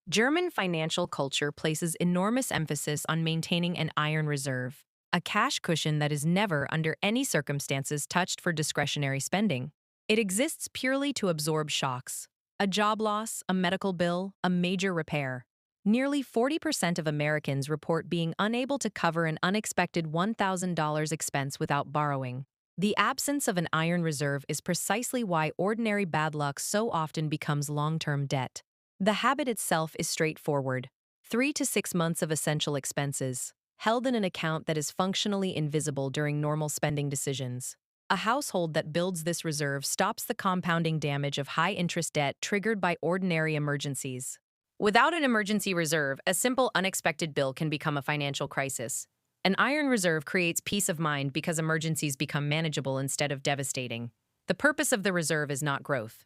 German financial culture places enormous emphasis on maintaining an iron reserve, a cash cushion that is never, under any circumstances, touched for discretionary spending. It exists purely to absorb shocks: a job loss, a medical bill, a major repair. Nearly 40% of Americans report being unable to cover an unexpected $1,000 expense without borrowing. The absence of an iron reserve is precisely why ordinary bad luck so often becomes long-term debt. The habit itself is straightforward: 3 to 6 months of essential expenses, held in an account that is functionally invisible during normal spending decisions. A household that builds this reserve stops the compounding damage of high-interest debt triggered by ordinary emergencies. Without an emergency reserve, a simple unexpected bill can become a financial crisis. An iron reserve creates peace of mind because emergencies become manageable instead of devastating. The purpose of the reserve is not growth.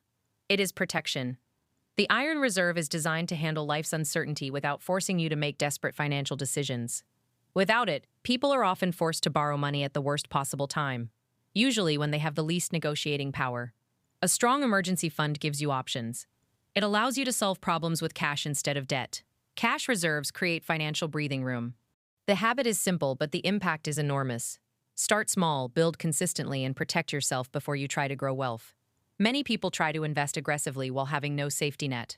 It is protection. The iron reserve is designed to handle life's uncertainty without forcing you to make desperate financial decisions. Without it, people are often forced to borrow money at the worst possible time, usually when they have the least negotiating power. A strong emergency fund gives you options. It allows you to solve problems with cash instead of debt. Cash reserves create financial breathing room. The habit is simple, but the impact is enormous. Start small, build consistently, and protect yourself before you try to grow wealth. Many people try to invest aggressively while having no safety net.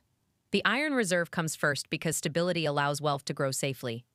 The iron reserve comes first because stability allows wealth to grow safely.